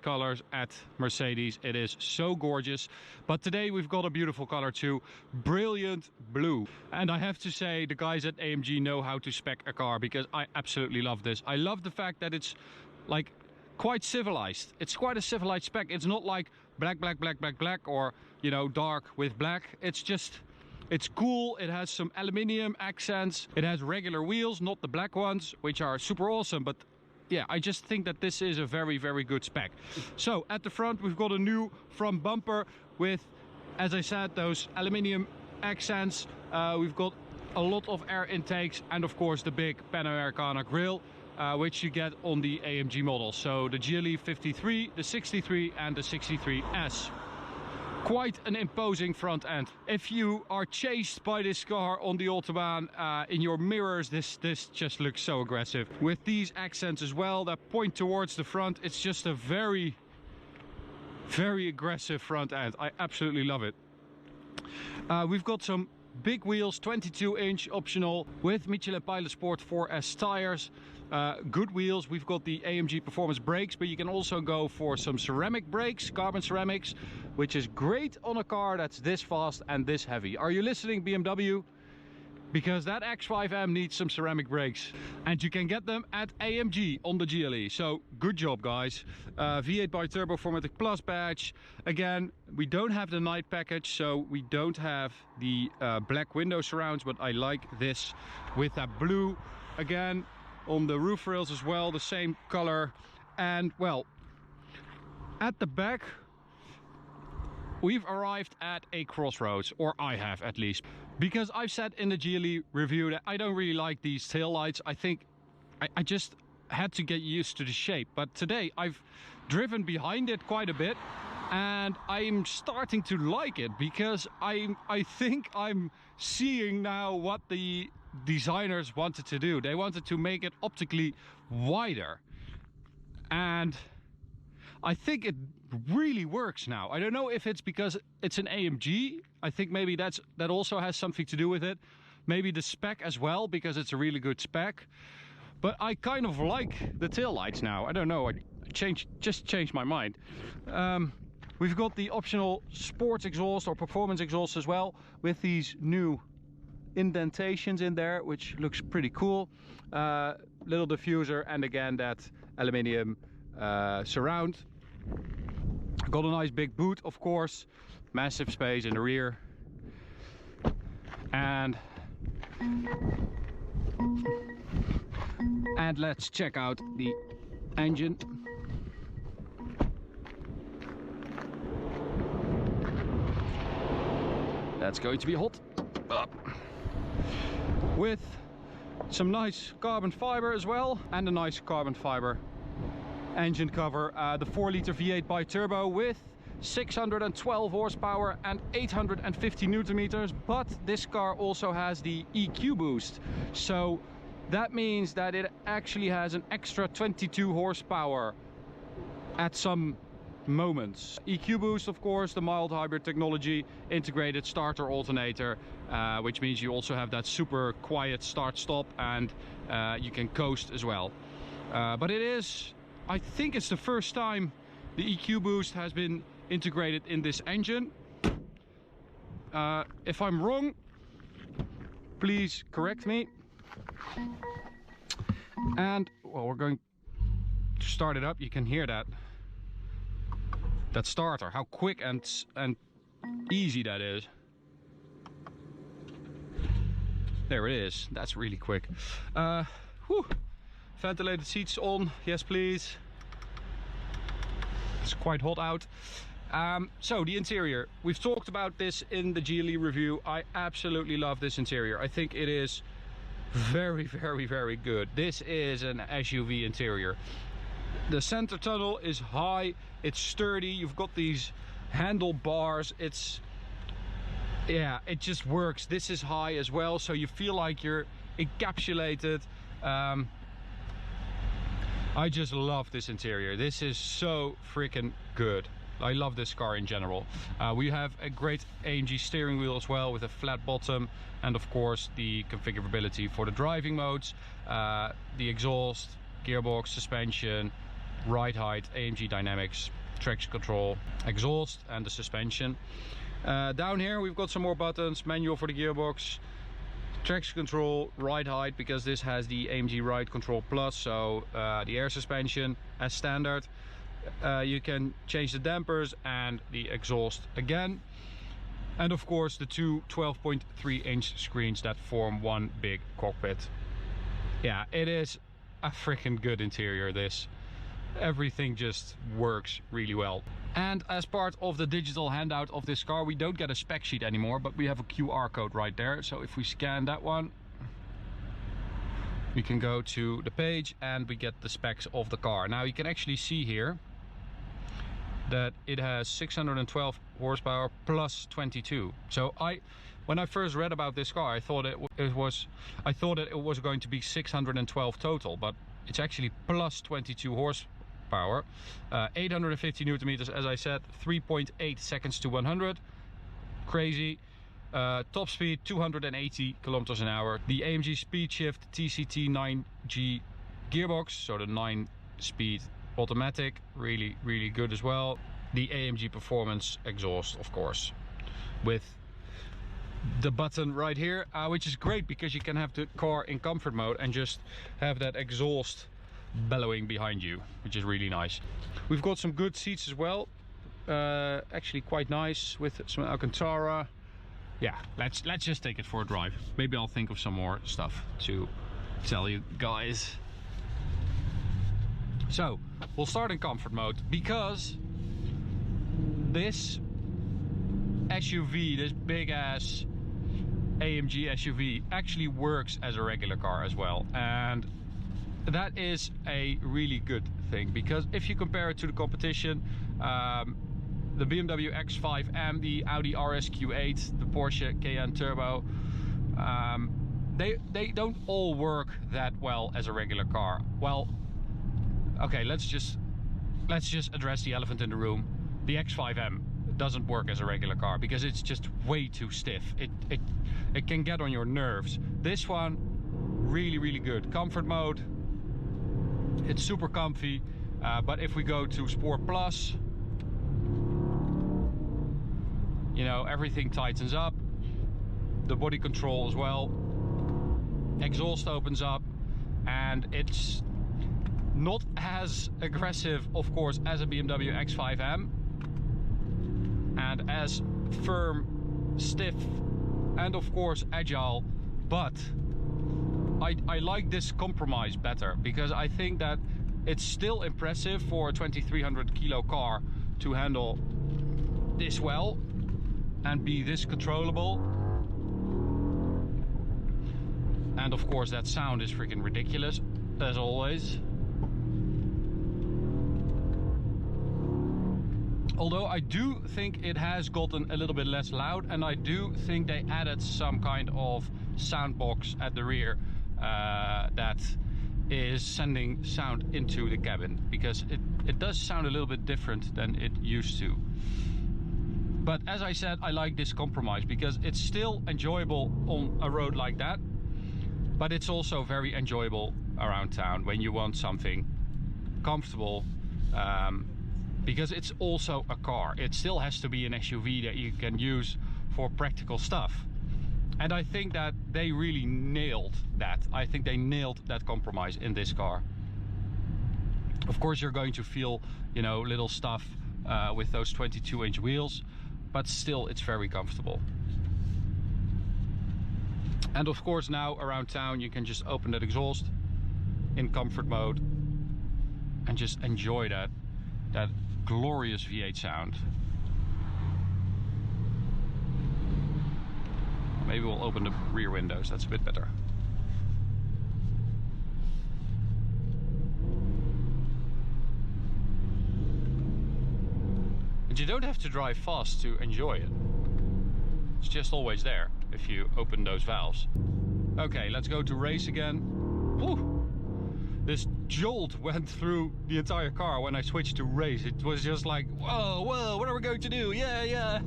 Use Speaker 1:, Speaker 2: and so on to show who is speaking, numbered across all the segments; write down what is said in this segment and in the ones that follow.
Speaker 1: favorite colors at Mercedes. It is so gorgeous. But today we've got a beautiful color too, brilliant blue. And I have to say, the guys at AMG know how to spec a car, because I absolutely love this. I love the fact that it's like quite civilized. It's quite a civilized spec. It's not like black, black, black, black, black, or, you know, dark with black. It's just, it's cool. It has some aluminium accents. It has regular wheels, not the black ones, which are super awesome. But yeah, I just think that this is a very, very good spec. So at the front, we've got a new front bumper with, as I said, those aluminium accents. We've got a lot of air intakes, and of course the big Panamericana grille, which you get on the AMG models. So the GLE 53, the 63 and the 63S. Quite an imposing front end. If you are chased by this car on the Autobahn in your mirrors, this just looks so aggressive. With these accents as well that point towards the front, it's just a very, very aggressive front end. I absolutely love it. We've got some big wheels, 22-inch optional, with Michelin Pilot Sport 4S tires. Good wheels. We've got the AMG Performance brakes, but you can also go for some ceramic brakes, carbon ceramics, which is great on a car that's this fast and this heavy. Are you listening, BMW? Because that X5M needs some ceramic brakes, and you can get them at AMG on the GLE. So good job, guys. V8 bi-turbo 4MATIC Plus badge. Again, we don't have the night package, so we don't have the black window surrounds, but I like this with that blue. Again, on the roof rails as well, the same color. And well, at the back, we've arrived at a crossroads, or I have at least, because I've said in the GLE review that I don't really like these taillights. I think I just had to get used to the shape. But today I've driven behind it quite a bit, and I'm starting to like it, because I think I'm seeing now what the designers wanted to do. They wanted to make it optically wider, and I think it really works now. I don't know if it's because it's an AMG. I think maybe that also has something to do with it. Maybe the spec as well, because it's a really good spec. But I kind of like the taillights now. I don't know, I just changed my mind. We've got the optional sports exhaust or performance exhaust as well, with these new indentations in there, which looks pretty cool. Little diffuser, and again that aluminium surround. Got a nice big boot, of course, massive space in the rear, and let's check out the engine. That's going to be hot. With some nice carbon fiber as well, and a nice carbon fiber engine cover. The 4-liter V8 bi-turbo with 612 horsepower and 850 newton meters, but this car also has the EQ boost, so that means that it actually has an extra 22 horsepower at some moments. EQ boost, of course, the mild hybrid technology, integrated starter alternator, which means you also have that super quiet start stop, and you can coast as well. But it is, I think it's the first time the EQ boost has been integrated in this engine. If I'm wrong, please correct me. And well, we're going to start it up. You can hear that starter, how quick and easy that is. There it is. That's really quick. Whew. Ventilated seats on, yes please. It's quite hot out. So the interior, we've talked about this in the GLE review. I absolutely love this interior. I think it is very, very, very good. This is an SUV interior. The center tunnel is high, it's sturdy, you've got these handlebars, yeah, it just works. This is high as well, so you feel like you're encapsulated. I just love this interior. This is so freaking good. I love this car in general. We have a great AMG steering wheel as well, with a flat bottom, and of course the configurability for the driving modes, the exhaust, gearbox, suspension, ride height, AMG dynamics, traction control, exhaust, and the suspension. Down here we've got some more buttons: manual for the gearbox, traction control, ride height, because this has the AMG Ride Control Plus, so the air suspension as standard. You can change the dampers and the exhaust again. And of course the two 12.3 inch screens that form one big cockpit. Yeah, it is a freaking good interior, this. Everything just works really well. And as part of the digital handout of this car, we don't get a spec sheet anymore, but we have a QR code right there. So if we scan that one, we can go to the page and we get the specs of the car. Now you can actually see here that it has 612 horsepower plus 22. So when I first read about this car, I thought that it was going to be 612 total, but it's actually plus 22 horsepower, 850 newton meters, as I said, 3.8 seconds to 100. Crazy. Top speed 280 kilometers an hour. The AMG Speed Shift TCT 9G gearbox, so the 9-speed automatic, really good as well. The AMG Performance exhaust, of course, with the button right here, which is great because you can have the car in comfort mode and just have that exhaust bellowing behind you, which is really nice. We've got some good seats as well, actually quite nice, with some Alcantara. Yeah, let's just take it for a drive. Maybe I'll think of some more stuff to tell you guys. So we'll start in comfort mode, because this SUV, this big ass AMG SUV, actually works as a regular car as well, and that is a really good thing, because if you compare it to the competition, the BMW X5M, the Audi RSQ8, the Porsche Cayenne Turbo, they don't all work that well as a regular car. Well, okay, let's just address the elephant in the room. The X5M doesn't work as a regular car because it's just way too stiff. It can get on your nerves. This one, really good. Comfort mode, it's super comfy. But if we go to Sport Plus, you know, everything tightens up. The body control as well. Exhaust opens up, and it's not as aggressive, of course, as a BMW X5M, and as firm, stiff, and of course agile. But I like this compromise better, because I think that it's still impressive for a 2300 kilo car to handle this well and be this controllable. And of course that sound is freaking ridiculous, as always. Although I do think it has gotten a little bit less loud, and I do think they added some kind of sound box at the rear that is sending sound into the cabin, because it does sound a little bit different than it used to. But as I said, I like this compromise because it's still enjoyable on a road like that, but it's also very enjoyable around town when you want something comfortable, because it's also a car. It still has to be an SUV that you can use for practical stuff. And I think that they really nailed that. I think they nailed that compromise in this car. Of course you're going to feel, you know, little stuff with those 22-inch wheels, but still it's very comfortable. And of course now around town you can just open that exhaust in comfort mode and just enjoy that glorious V8 sound. Maybe we'll open the rear windows, that's a bit better. And you don't have to drive fast to enjoy it. It's just always there if you open those valves. Okay, let's go to race again. Whew. This jolt went through the entire car when I switched to race. It was just like, whoa, what are we going to do? Yeah.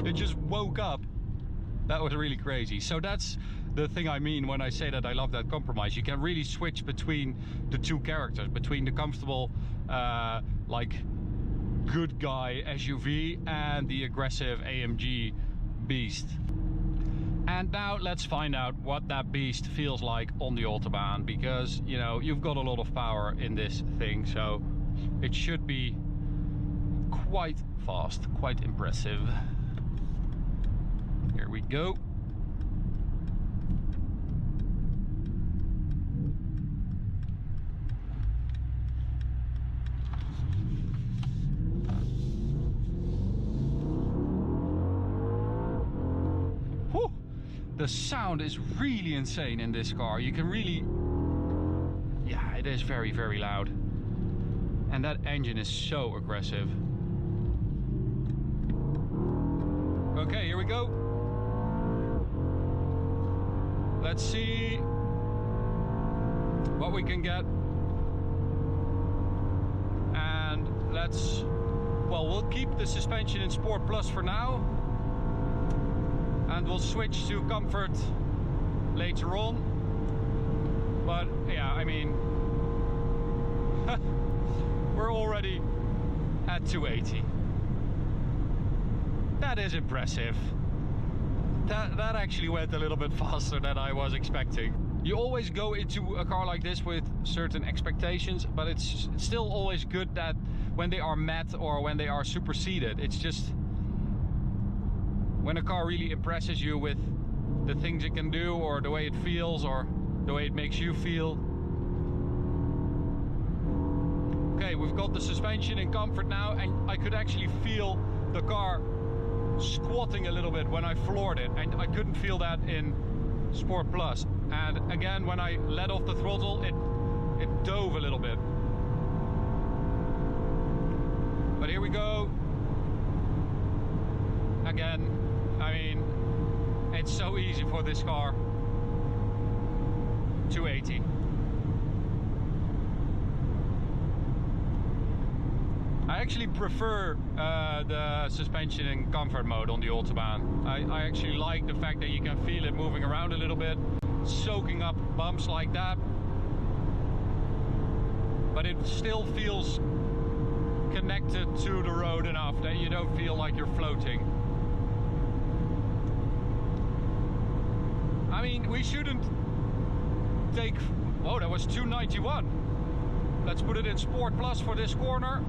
Speaker 1: It just woke up. That was really crazy. So that's the thing I mean when I say that I love that compromise. You can really switch between the two characters, between the comfortable, like good guy SUV and the aggressive AMG beast. And now let's find out what that beast feels like on the Autobahn, because you know, you've got a lot of power in this thing, so it should be quite fast, quite impressive. Here we go. Whew. The sound is really insane in this car. You can really, yeah, it is very, very loud. And that engine is so aggressive. Okay, here we go. Let's see what we can get. And let's, well, we'll keep the suspension in Sport Plus for now. And we'll switch to Comfort later on. But yeah, I mean, we're already at 280. That is impressive. That actually went a little bit faster than I was expecting. You always go into a car like this with certain expectations, but it's still always good that when they are met or when they are superseded, it's just when a car really impresses you with the things it can do, or the way it feels, or the way it makes you feel. Okay, we've got the suspension in Comfort now, and I could actually feel the car squatting a little bit when I floored it, and I couldn't feel that in Sport Plus. And again, when I let off the throttle, it dove a little bit. But here we go. Again, I mean, it's so easy for this car. 280. I actually prefer the suspension in Comfort mode on the Autobahn. I actually like the fact that you can feel it moving around a little bit, soaking up bumps like that. But it still feels connected to the road enough that you don't feel like you're floating. I mean, we shouldn't take... Oh, that was 291. Let's put it in Sport Plus for this corner.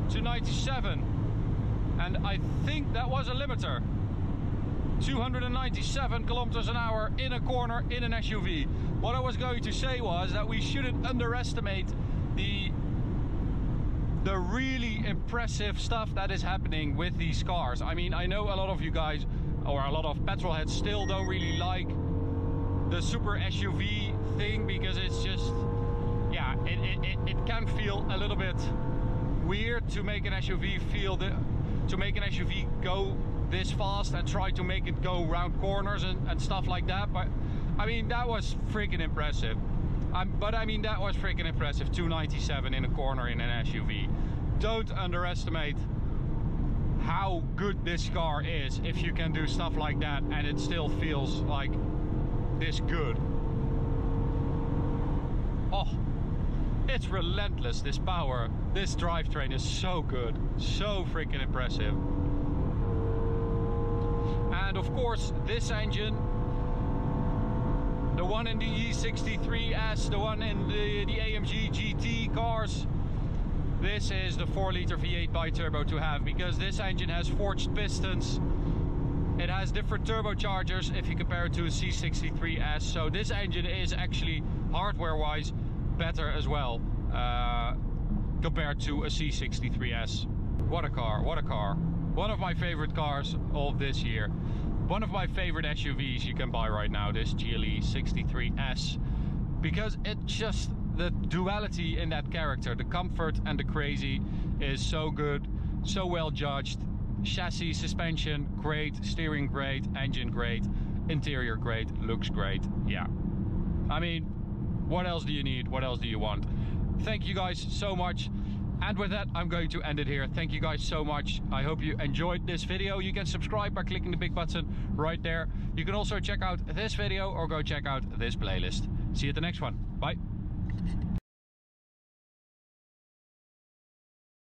Speaker 1: 297. And I think that was a limiter. 297 kilometers an hour in a corner in an SUV. What I was going to say was that we shouldn't underestimate the really impressive stuff that is happening with these cars. I mean, I know a lot of you guys, or a lot of petrol heads, still don't really like the super SUV thing, because it's just, yeah, it can feel a little bit weird to make an SUV to make an SUV go this fast and try to make it go around corners and stuff like that. But I mean, that was freaking impressive. But I mean, that was freaking impressive. 297 in a corner in an SUV. Don't underestimate how good this car is if you can do stuff like that and it still feels like this good. Oh, it's relentless, this power. This drivetrain is so good, so freaking impressive. And of course, this engine, the one in the E63S, the one in the AMG GT cars, this is the 4-liter V8 bi-turbo to have, because this engine has forged pistons. It has different turbochargers if you compare it to a C63S. So this engine is actually hardware-wise better as well compared to a C63S. What a car, what a car. One of my favorite cars of this year. One of my favorite SUVs you can buy right now, this GLE 63S. Because it just, the duality in that character, the comfort and the crazy, is so good, so well judged. Chassis, suspension, great. Steering, great. Engine, great. Interior, great. Looks great. Yeah. I mean, what else do you need? What else do you want? Thank you guys so much. And with that, I'm going to end it here. Thank you guys so much. I hope you enjoyed this video. You can subscribe by clicking the big button right there. You can also check out this video or go check out this playlist. See you at the next one. Bye.